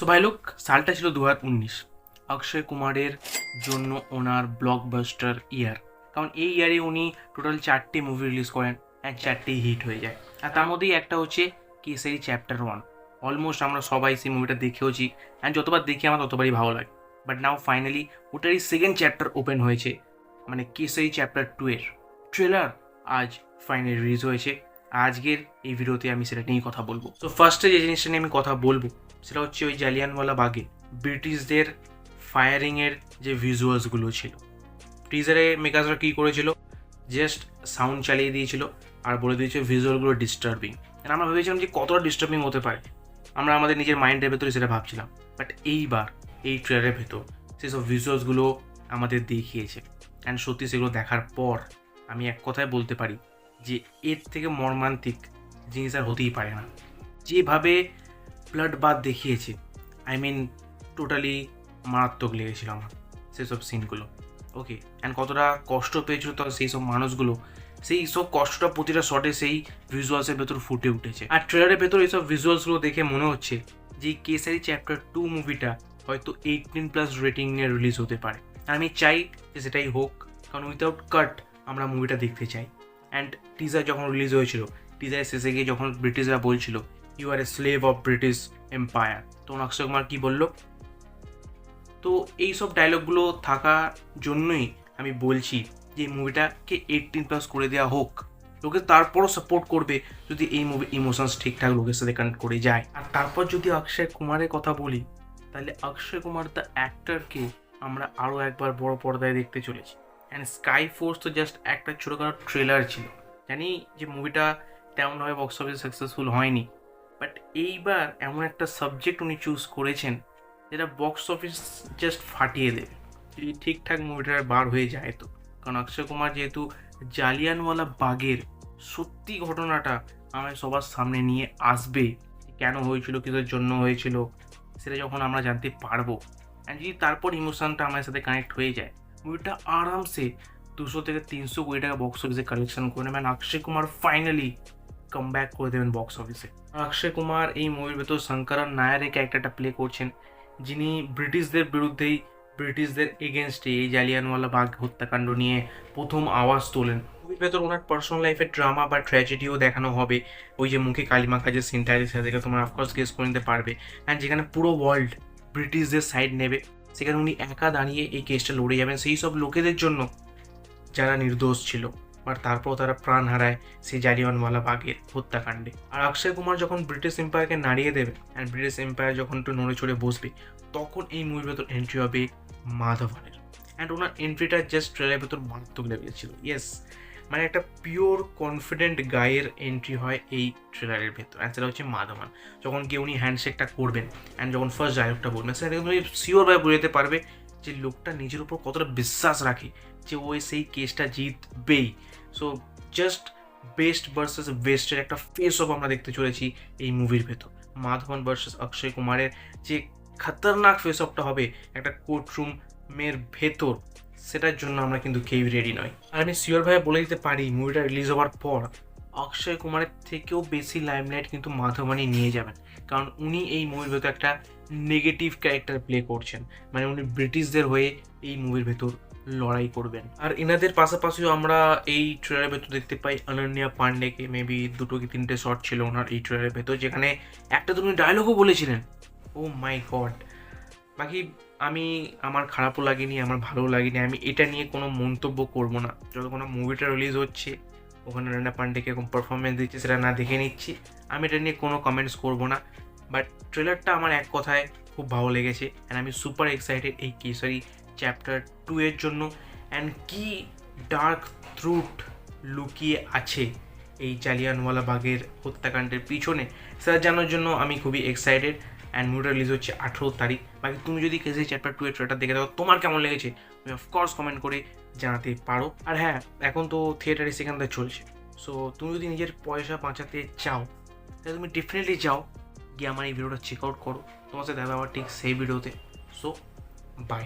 So ভাই লোক, সালটা ছিল 2019। অক্ষয় কুমারের জন্য ওনার ব্লকবাস্টার ইয়ার, কারণ এই ইয়ারে উনি টোটাল 4টে মুভি রিলিজ করেন অ্যান্ড 4টেই হিট হয়ে যায়। আর তার মধ্যেই একটা হচ্ছে কেসারি চ্যাপ্টার 1। অলমোস্ট আমরা সবাই সেই মুভিটা দেখেওছি অ্যান্ড যতবার দেখি আমার ততবারই ভালো লাগে। বাট নাও ফাইনালি ওটারই সেকেন্ড চ্যাপ্টার ওপেন হয়েছে, মানে কেসারি চ্যাপ্টার 2 এর ট্রেলার আজ ফাইনালি রিলিজ হয়েছে। আজকের এই ভিডিওতে আমি সেটা নিয়েই কথা বলবো। তো ফার্স্টে যে জিনিসটা নিয়ে আমি কথা বলবো সেটা হচ্ছে ওই জালিয়ানওয়ালা বাগে ব্রিটিশদের ফায়ারিংয়ের যে ভিজুয়ালসগুলো ছিল। টিজারে মেকার্সরা কী করেছিল, জাস্ট সাউন্ড চালিয়ে দিয়েছিল আর বলে দিয়েছে ভিজুয়ালগুলো ডিস্টার্বিং। আমরা ভেবেছিলাম যে কতটা ডিস্টার্বিং হতে পারে, আমরা আমাদের নিজের মাইন্ডের ভেতরে সেটা ভাবছিলাম। বাট এইবার এই ট্রেলারের ভেতর সেসব ভিজুয়ালসগুলো আমাদের দেখিয়েছে অ্যান্ড সত্যি সেগুলো দেখার পর আমি এক কথায় বলতে পারি যে এর থেকে মর্মান্তিক জিনিস আর হতেই পারে না। যেভাবে ব্লাড বাথ দেখিয়েছে, আই মিন টোটালি মারাত্মক লেগেছিল আমার সেসব সিনগুলো। ওকে, অ্যান্ড কতটা কষ্ট পেয়েছিল তো সেই সব মানুষগুলো, সেই সব কষ্টটা প্রতিটা শটে সেই ভিজুয়ালসের ভেতর ফুটে উঠেছে। আর ট্রেলারের ভেতর এইসব ভিজুয়ালসগুলো দেখে মনে হচ্ছে যে কেসারি চ্যাপ্টার 2 মুভিটা হয়তো 18+ রেটিং নিয়ে রিলিজ হতে পারে। আর আমি চাই যে সেটাই হোক, কারণ উইথাউট কাট আমরা মুভিটা দেখতে চাই। অ্যান্ড টিজার যখন রিলিজ হয়েছিল, টিজারের শেষে গিয়ে যখন ব্রিটিশরা বলছিল you are a slave of British empire, তখন অক্ষয় কুমার কী বললো? তো এইসব ডায়লগগুলো থাকার জন্যই আমি বলছি যে এই মুভিটাকে 18+ করে দেওয়া হোক। লোকে তারপরও সাপোর্ট করবে যদি এই মুভি ইমোশনস ঠিকঠাক লোকের সাথে কানেক্ট করে যায়। আর তারপর যদি অক্ষয় কুমারের কথা বলি, তাহলে অক্ষয় কুমার দ্য অ্যাক্টরকে আমরা আরও একবার বড় পর্দায় দেখতে চলেছি। অ্যান্ড স্কাই ফোর্স তো জাস্ট একটা ছোটোখাটো ট্রেলার ছিল, জানি যে মুভিটা তেমনভাবে বক্স অফিসে সাকসেসফুল হয়নি। বাট এইবার এমন একটা সাবজেক্ট উনি চুজ করেছেন যেটা বক্স অফিস জাস্ট ফাটিয়ে দেবে যদি ঠিকঠাক মুভিটা বার হয়ে যায়। তো কারণ অক্ষয় কুমার যেহেতু জালিয়ানওয়ালা বাগের সত্যি ঘটনাটা আমায় সবার সামনে নিয়ে আসবে, কেন হয়েছিল, কিসের জন্য হয়েছিল, সেটা যখন আমরা জানতে পারবো অ্যান্ড যদি তারপর ইমোশনটা আমার সাথে কানেক্ট হয়ে যায়, মুভিটা আরামসে 200 থেকে 300 কোটি টাকা বক্স অফিসে কালেকশন করে নেবেন। Akshay Kumar finally come back করে দেবেন বক্স অফিসে। অক্ষয় কুমার এই মুভির ভেতর শঙ্করন নায়ারের ক্যারেক্টারটা প্লে করছেন, যিনি ব্রিটিশদের বিরুদ্ধেই, ব্রিটিশদের এগেনস্টে এই জালিয়ানওয়ালা বাগ হত্যাকাণ্ড নিয়ে প্রথম আওয়াজ তোলেন। মুভির ভেতর ওনার পার্সোনাল লাইফের ড্রামা বা ট্র্যাজেডিও দেখানো হবে। ওই যে মুখে কালিমাখা যে সিনটা আছে সেটা দেখে তোমরা অফকোর্স গেস করে নিতে পারবে। অ্যান্ড যেখানে পুরো ওয়ার্ল্ড ব্রিটিশদের সাইড নেবে, সেখানে উনি একা দাঁড়িয়ে এই কেসটা লড়ে যাবেন সেই সব লোকেদের জন্য যারা নির্দোষ ছিল, বাট তারপর তারা প্রাণ হারায় সেই জালিয়ানওয়ালা বাগের হত্যাকাণ্ডে। আর অক্ষয় কুমার যখন ব্রিটিশ এম্পায়ারকে নাড়িয়ে দেবে অ্যান্ড ব্রিটিশ এম্পায়ার যখন একটু নড়ে চড়ে বসবে, তখন এই মুভির ভেতর এন্ট্রি হবে মাধবনের। অ্যান্ড ওনার এন্ট্রিটা জাস্ট ট্রেলারের ভেতর মারাত্মক লেগেছিল। ইয়েস, মানে একটা পিওর কনফিডেন্ট গায়ের এন্ট্রি হয় এই ট্রেলারের ভেতর, অ্যান্ড সেটা হচ্ছে মাধবন। যখন গিয়ে উনি হ্যান্ডশেকটা করবেন অ্যান্ড যখন ফার্স্ট ডায়লগটা বলবেন, সেটা তুমি শিওরভাবে বোঝাতে পারবে যে লোকটা নিজের উপর কতটা বিশ্বাস রাখে যে ওই সেই কেসটা জিতবেই। সো জাস্ট বেস্ট ভার্সেস বেস্টের একটা ফেস অফ আমরা দেখতে চলেছি এই মুভির ভেতর। মাধবন ভার্সেস অক্ষয় কুমারের যে খতরনাক ফেস অফটা হবে একটা কোর্টরুমের ভেতর, সেটার জন্য আমরা কিন্তু কেউই রেডি নয়। আর আমি শিওরভাবে বলে দিতে পারি মুভিটা রিলিজ হওয়ার পর অক্ষয় কুমারের থেকেও বেশি লাইমলাইট কিন্তু মাধবনই নিয়ে যাবেন, কারণ উনি এই মুভির ভেতর একটা নেগেটিভ ক্যারেক্টার প্লে করছেন। মানে উনি ব্রিটিশদের হয়ে এই মুভির ভেতর লড়াই করবেন। আর এনাদের পাশাপাশিও আমরা এই ট্রেলারের ভেতর দেখতে পাই অনন্যা পান্ডেকে। মেবি 2 কি 3টে শট ছিল ওনার এই ট্রেলারের ভেতর, যেখানে একটা তুমি ডায়লগও বলেছিলেন। ও মাই গড। বাকি আমার খারাপও লাগেনি, আমার ভালোও লাগেনি। আমি এটা নিয়ে কোনো মন্তব্য করবো না যতক্ষণ মুভিটা রিলিজ হচ্ছে। ওখানে অনন্যা পান্ডেকে এরকম পারফরমেন্স দিচ্ছে সেটা না দেখে নিচ্ছি, আমি এটা নিয়ে কোনো কমেন্টস করবো না। বাট ট্রেলারটা আমার এক কথায় খুব ভালো লেগেছে অ্যান্ড আমি সুপার এক্সাইটেড এই কেসারি চ্যাপ্টার 2 এর জন্য। অ্যান্ড কি ডার্ক ট্রুথ লুকিয়ে আছে এই জালিয়ানওয়ালা বাগের হত্যাকাণ্ডের পিছনে, সেটা জানার জন্য আমি খুবই এক্সাইটেড। অ্যান্ড মুভিটা রিলিজ হচ্ছে 18 তারিখ। বাকি তুমি যদি কেসারি চ্যাপ্টার 2 এর ট্রেলারটা দেখে থাকো, তোমার কেমন লেগেছে তুমি অফকোর্স কমেন্ট করে জানাতে পারো। আর হ্যাঁ, এখন তো থিয়েটারে সেখানটা চলছে, সো তুমি যদি নিজের পয়সা বাঁচাতে চাও তাহলে তুমি ডেফিনেটলি যাও, গিয়ে আমার এই ভিডিওটা চেক আউট করো। তোমার সাথে দেখা আবার ঠিক সেই ভিডিওতে। So by.